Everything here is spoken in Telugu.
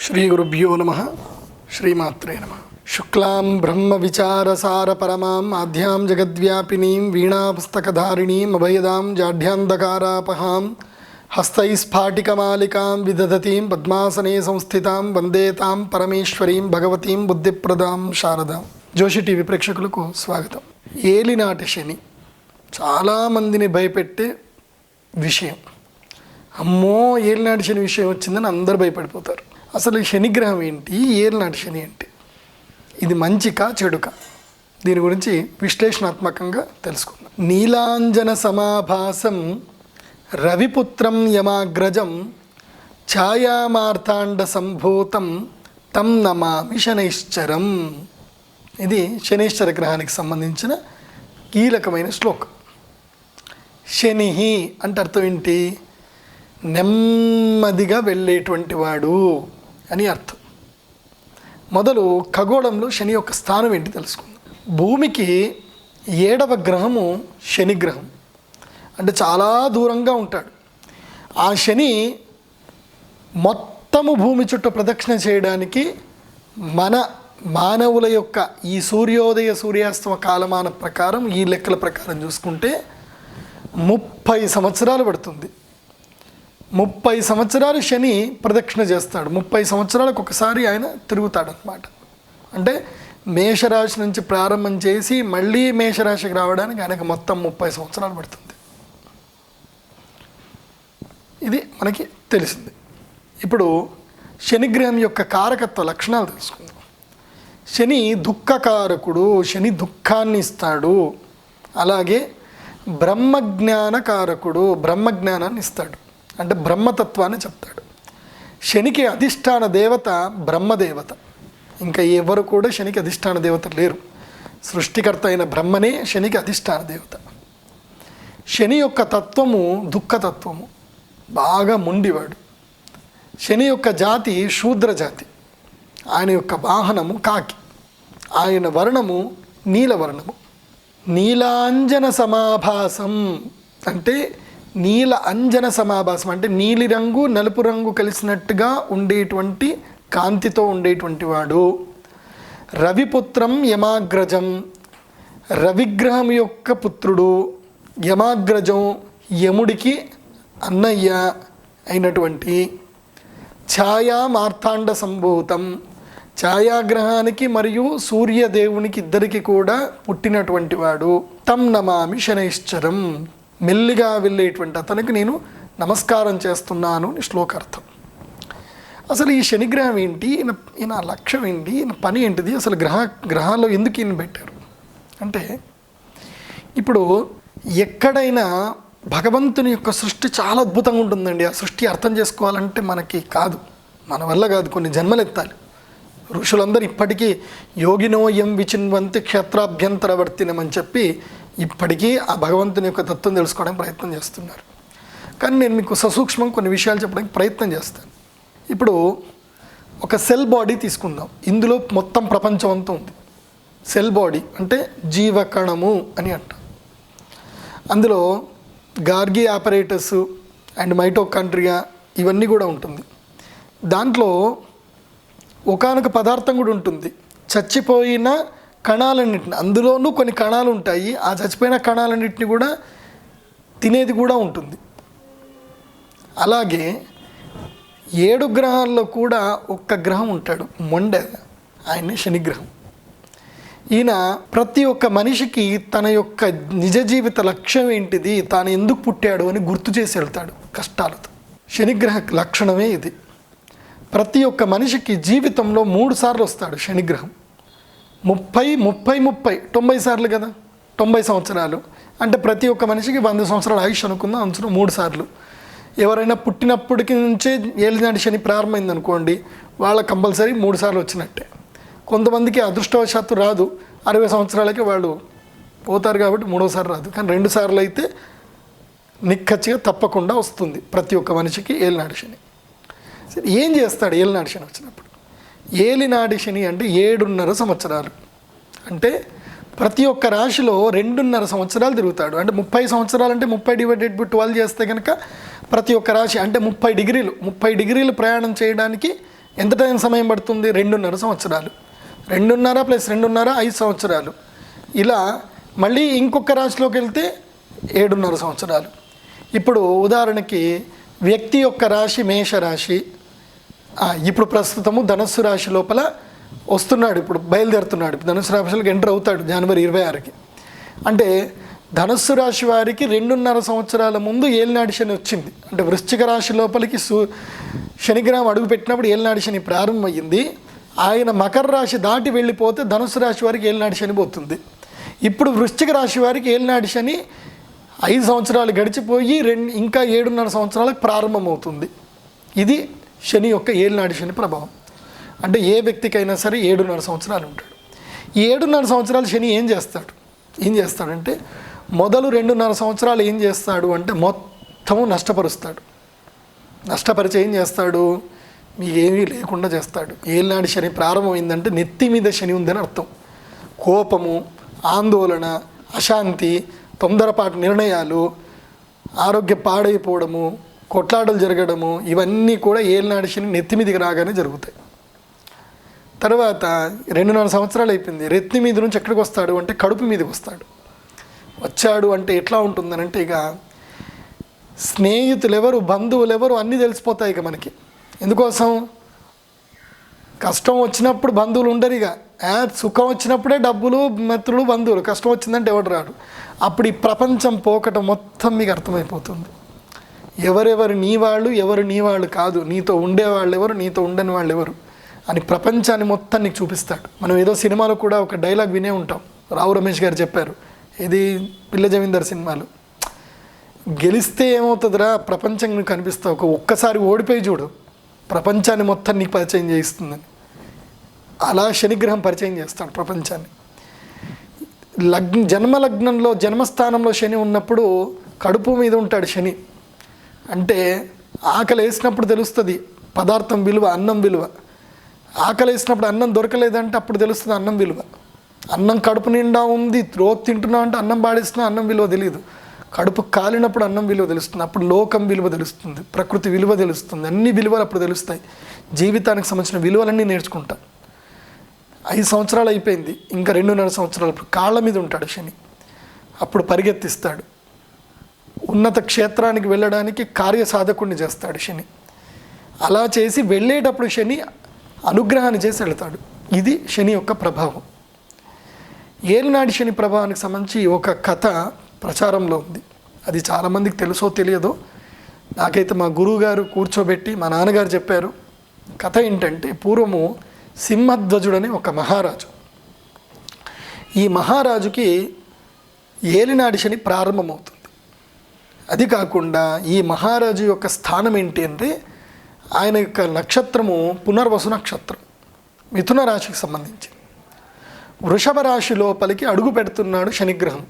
శ్రీగురుభ్యో నమః. శ్రీమాత్రే నమః. శుక్లాం బ్రహ్మ విచారసార పరమాం ఆద్యాం జగద్వ్యాపినీం వీణాపుస్తకధారిణీం అభయదాం జాఢ్యాంధకారాపహాం హస్తైస్ఫాటికమాలికాం విదధతీం పద్మాసనే సంస్థితాం వందే తాం పరమేశ్వరీం భగవతీం బుద్ధిప్రదాం శారదాం. జోషి టీవీ ప్రేక్షకులకు స్వాగతం. ఏలినాటి శని చాలామందిని భయపెట్టే విషయం. అమ్మో, ఏలినాటి శని విషయం వచ్చిందని అందరూ భయపడిపోతారు. అసలు శనిగ్రహం ఏంటి, ఏలినాటి శని ఏంటి, ఇది మంచికా చెడుకా, దీని గురించి విశ్లేషణాత్మకంగా తెలుసుకుందాం. నీలాంజన సమాభాసం రవిపుత్రం యమాగ్రజం ఛాయామార్తాండ సంభూతం తం నమామి శనైశ్చరం. ఇది శనైశ్చర గ్రహానికి సంబంధించిన కీలకమైన శ్లోకం. శని అంటే అర్థం ఏంటి? నెమ్మదిగా వెళ్ళేటువంటి వాడు అని అర్థం. మొదలు ఖగోళంలో శని యొక్క స్థానం ఏంటి తెలుసుకుందాం. భూమికి 7వ గ్రహము శని గ్రహం. అంటే చాలా దూరంగా ఉంటాడు. ఆ శని మొత్తము భూమి చుట్టూ ప్రదక్షిణ చేయడానికి మన మానవుల యొక్క ఈ సూర్యోదయ సూర్యాస్తమ కాలమాన ప్రకారం, ఈ లెక్కల ప్రకారం చూసుకుంటే 30 సంవత్సరాలు పడుతుంది. 30 సంవత్సరాలు శని ప్రదక్షిణ చేస్తాడు. 30 సంవత్సరాలకు ఒకసారి ఆయన తిరుగుతాడనమాట. అంటే మేషరాశి నుంచి ప్రారంభం చేసి మళ్ళీ మేషరాశికి రావడానికి ఆయనకు మొత్తం 30 సంవత్సరాలు పడుతుంది. ఇది మనకి తెలిసింది. ఇప్పుడు శనిగ్రహం యొక్క కారకత్వ లక్షణాలు తెలుసుకుందాం. శని దుఃఖకారకుడు, శని దుఃఖాన్ని ఇస్తాడు. అలాగే బ్రహ్మజ్ఞానకారకుడు, బ్రహ్మజ్ఞానాన్ని ఇస్తాడు. అంటే బ్రహ్మతత్వాన్ని చెప్తాడు. శనికి అధిష్టాన దేవత బ్రహ్మదేవత. ఇంకా ఎవరు కూడా శనికి అధిష్టాన దేవత లేరు. సృష్టికర్త అయిన బ్రహ్మనే శనికి అధిష్టాన దేవత. శని యొక్క తత్వము దుఃఖతత్వము, బాగా మొండివాడు. శని యొక్క జాతి శూద్ర జాతి. ఆయన యొక్క వాహనము కాకి. ఆయన వర్ణము నీలవర్ణము. నీలాంజన సమాభాసం అంటే నీల అంజన సమాభాసం అంటే నీలిరంగు నలుపు రంగు కలిసినట్టుగా ఉండేటువంటి కాంతితో ఉండేటువంటి వాడు. రవిపుత్రం యమాగ్రజం, రవిగ్రహం యొక్క పుత్రుడు. యమాగ్రజం యముడికి అన్నయ్య అయినటువంటి. ఛాయా మార్తాండ సంభూతం, ఛాయాగ్రహానికి మరియు సూర్యదేవునికి ఇద్దరికి కూడా పుట్టినటువంటి వాడు. తం నమామి శనైశ్చరం, మెల్లిగా వెళ్ళేటువంటి అతనికి నేను నమస్కారం చేస్తున్నాను అని శ్లోకార్థం. అసలు ఈ శనిగ్రహం ఏంటి, ఈయన లక్ష్యం ఏంటి, ఈయన పని ఏంటిది, అసలు గ్రహాల్లో ఎందుకు ఈయన పెట్టారు అంటే, ఇప్పుడు ఎక్కడైనా భగవంతుని యొక్క సృష్టి చాలా అద్భుతంగా ఉంటుందండి. ఆ సృష్టి అర్థం చేసుకోవాలంటే మనకి కాదు, మన వల్ల కాదు, కొన్ని జన్మలు ఎత్తాలి. ఋషులందరూ ఇప్పటికీ యోగినోయం విచిన్వంతి క్షేత్రాభ్యంతరవర్తినమని చెప్పి ఇప్పటికీ ఆ భగవంతుని యొక్క తత్వం తెలుసుకోవడానికి ప్రయత్నం చేస్తున్నారు. కానీ నేను మీకు ససూక్ష్మం కొన్ని విషయాలు చెప్పడానికి ప్రయత్నం చేస్తాను. ఇప్పుడు ఒక సెల్ బాడీ తీసుకుందాం. ఇందులో మొత్తం ప్రపంచం అంతా ఉంది. సెల్ బాడీ అంటే జీవకణము అని అంటాం. అందులో గార్గి ఆపరేటస్ అండ్ మైటోకాండ్రియా ఇవన్నీ కూడా ఉంటుంది. దాంట్లో ఒకానొక పదార్థం కూడా ఉంటుంది, చచ్చిపోయిన కణాలన్నింటిని. అందులోనూ కొన్ని కణాలు ఉంటాయి, ఆ చచ్చిపోయిన కణాలన్నింటినీ కూడా తినేది కూడా ఉంటుంది. అలాగే 7 గ్రహాల్లో కూడా ఒక్క గ్రహం ఉంటాడు, మొండె, ఆయనే శనిగ్రహం. ఈయన ప్రతి ఒక్క మనిషికి తన యొక్క నిజ జీవిత లక్ష్యం ఏంటిది, తాను ఎందుకు పుట్టాడు అని గుర్తు చేసి వెళ్తాడు కష్టాలతో. శనిగ్రహ లక్షణమే ఇది. ప్రతి ఒక్క మనిషికి జీవితంలో 3 సార్లు వస్తాడు శనిగ్రహం. 90 సార్లు కదా, 90 సంవత్సరాలు అంటే ప్రతి ఒక్క మనిషికి 100 సంవత్సరాల ఆయుష్ అనుకుందాం. అందులో 3 సార్లు. ఎవరైనా పుట్టినప్పటికి నుంచే ఏలినాటి శని ప్రారంభమైంది అనుకోండి, వాళ్ళకి కంపల్సరీ 3 సార్లు వచ్చినట్టే. కొంతమందికి అదృష్టవశాత్తు రాదు, 60 సంవత్సరాలకి వాళ్ళు పోతారు కాబట్టి 3వ సారి రాదు. కానీ 2 సార్లు అయితే నిక్కచ్చిగా తప్పకుండా వస్తుంది ప్రతి ఒక్క మనిషికి ఏలినాటి శని. సరే, ఏం చేస్తాడు ఏలినాటి శని వచ్చినప్పుడు? ఏలినాటి శని అంటే 7.5 సంవత్సరాలు. అంటే ప్రతి ఒక్క రాశిలో 2.5 సంవత్సరాలు తిరుగుతాడు. అంటే 30 సంవత్సరాలు అంటే 30/12 చేస్తే కనుక ప్రతి ఒక్క రాశి అంటే 30 డిగ్రీలు ప్రయాణం చేయడానికి ఎంత టైం సమయం పడుతుంది? 2.5 సంవత్సరాలు. 2.5 + 2.5 5 సంవత్సరాలు. ఇలా మళ్ళీ ఇంకొక రాశిలోకి వెళ్తే 7.5 సంవత్సరాలు. ఇప్పుడు ఉదాహరణకి వ్యక్తి యొక్క రాశి మేషరాశి, ఇప్పుడు ప్రస్తుతము ధనస్సు రాశి లోపల వస్తున్నాడు, ఇప్పుడు బయలుదేరుతున్నాడు, ధనుసు రాశిలోకి ఎంటర్ అవుతాడు జనవరి 26కి. అంటే ధనస్సు రాశి వారికి 2.5 సంవత్సరాల ముందు ఏలినాటి శని వచ్చింది. అంటే వృశ్చిక రాశి లోపలికి శనిగ్రహం అడుగు పెట్టినప్పుడు ఏలినాటి శని ప్రారంభమైంది. ఆయన మకర రాశి దాటి వెళ్ళిపోతే ధనుసు రాశి వారికి ఏలినాటి శని పోతుంది. ఇప్పుడు వృశ్చిక రాశి వారికి ఏలినాటి శని 5 సంవత్సరాలు గడిచిపోయి ఇంకా 7.5 సంవత్సరాలకు ప్రారంభమవుతుంది. ఇది శని యొక్క ఏలినాటి శని ప్రభావం. అంటే ఏ వ్యక్తికైనా సరే 7.5 సంవత్సరాలు ఉంటాడు. ఈ 7.5 సంవత్సరాలు శని ఏం చేస్తాడంటే మొదలు 2.5 సంవత్సరాలు ఏం చేస్తాడు అంటే మొత్తము నష్టపరుస్తాడు. నష్టపరిచి ఏం చేస్తాడు? మీకు ఏమీ లేకుండా చేస్తాడు. ఏలినాటి శని ప్రారంభమైందంటే నెత్తి మీద శని ఉందని అర్థం. కోపము, ఆందోళన, అశాంతి, తొందరపాటు నిర్ణయాలు, ఆరోగ్య పాడైపోవడము, కొట్లాటలు జరగడము, ఇవన్నీ కూడా ఏలినాటి శని నెత్తి మీదకి రాగానే జరుగుతాయి. తర్వాత 2.5 సంవత్సరాలు అయిపోయింది. రెత్తి మీద నుంచి ఎక్కడికి వస్తాడు అంటే కడుపు మీదకి వచ్చాడు అంటే ఎట్లా ఉంటుందనంటే ఇక స్నేహితులు ఎవరు, బంధువులు ఎవరు అన్నీ తెలిసిపోతాయి ఇక మనకి. ఎందుకోసం? కష్టం వచ్చినప్పుడు బంధువులు ఉండరు, ఇక సుఖం వచ్చినప్పుడే డబ్బులు, మిత్రులు, బంధువులు. కష్టం వచ్చిందంటే ఎవడు రాడు. అప్పుడు ఈ ప్రపంచం పోకట మొత్తం మీకు అర్థమైపోతుంది. ఎవరెవరు నీ వాళ్ళు, ఎవరు నీ వాళ్ళు కాదు, నీతో ఉండేవాళ్ళు ఎవరు, నీతో ఉండని వాళ్ళు ఎవరు అని ప్రపంచాన్ని మొత్తం నీకు చూపిస్తాడు. మనం ఏదో సినిమాలో కూడా ఒక డైలాగ్ వినే ఉంటాం, రావు రమేష్ గారు చెప్పారు, ఇది పిల్ల జమీందార్ సినిమాలో, గెలిస్తే ఏమవుతుందిరా ప్రపంచం నీకు కనిపిస్తావు, ఒక్కసారి ఓడిపోయి చూడు ప్రపంచాన్ని మొత్తం నీకు పరిచయం చేయిస్తుందని. అలా శనిగ్రహం పరిచయం చేస్తాడు ప్రపంచాన్ని. జన్మలగ్నంలో జన్మస్థానంలో శని ఉన్నప్పుడు కడుపు మీద ఉంటాడు శని. అంటే ఆకలి వేసినప్పుడు తెలుస్తుంది పదార్థం విలువ, అన్నం విలువ. ఆకలి వేసినప్పుడు అన్నం దొరకలేదంటే అప్పుడు తెలుస్తుంది అన్నం విలువ. అన్నం కడుపు నిండా ఉంది, రోజు తింటున్నాం అంటే అన్నం పాడిస్తున్నా అన్నం విలువ తెలియదు. కడుపు కాలినప్పుడు అన్నం విలువ తెలుస్తుంది, అప్పుడు లోకం విలువ తెలుస్తుంది, ప్రకృతి విలువ తెలుస్తుంది, అన్ని విలువలు అప్పుడు తెలుస్తాయి. జీవితానికి సంబంధించిన విలువలన్నీ నేర్చుకుంటాం. 5 సంవత్సరాలు అయిపోయింది, ఇంకా 2.5 సంవత్సరాలు. అప్పుడు కాళ్ళ మీద ఉంటాడు శని. అప్పుడు పరిగెత్తిస్తాడు. ఉన్నత క్షేత్రానికి వెళ్ళడానికి కార్యసాధకుడిని చేస్తాడు శని. అలా చేసి వెళ్ళేటప్పుడు శని అనుగ్రహాన్ని చేసి వెళ్తాడు. ఇది శని యొక్క ప్రభావం. ఏలినాటి శని ప్రభావానికి సంబంధించి ఒక కథ ప్రచారంలో ఉంది. అది చాలామందికి తెలుసో తెలియదో, నాకైతే మా గురువు గారు కూర్చోబెట్టి మా నాన్నగారు చెప్పారు. కథ ఏంటంటే, పూర్వము సింహధ్వజుడని ఒక మహారాజు. ఈ మహారాజుకి ఏలినాటి శని ప్రారంభమవుతుంది. అది కాకుండా ఈ మహారాజు యొక్క స్థానం ఏంటి అంటే, ఆయన యొక్క నక్షత్రము పునర్వసు నక్షత్రం, మిథున రాశికి సంబంధించి. వృషభ రాశి లోపలికి అడుగు పెడుతున్నాడు శనిగ్రహం.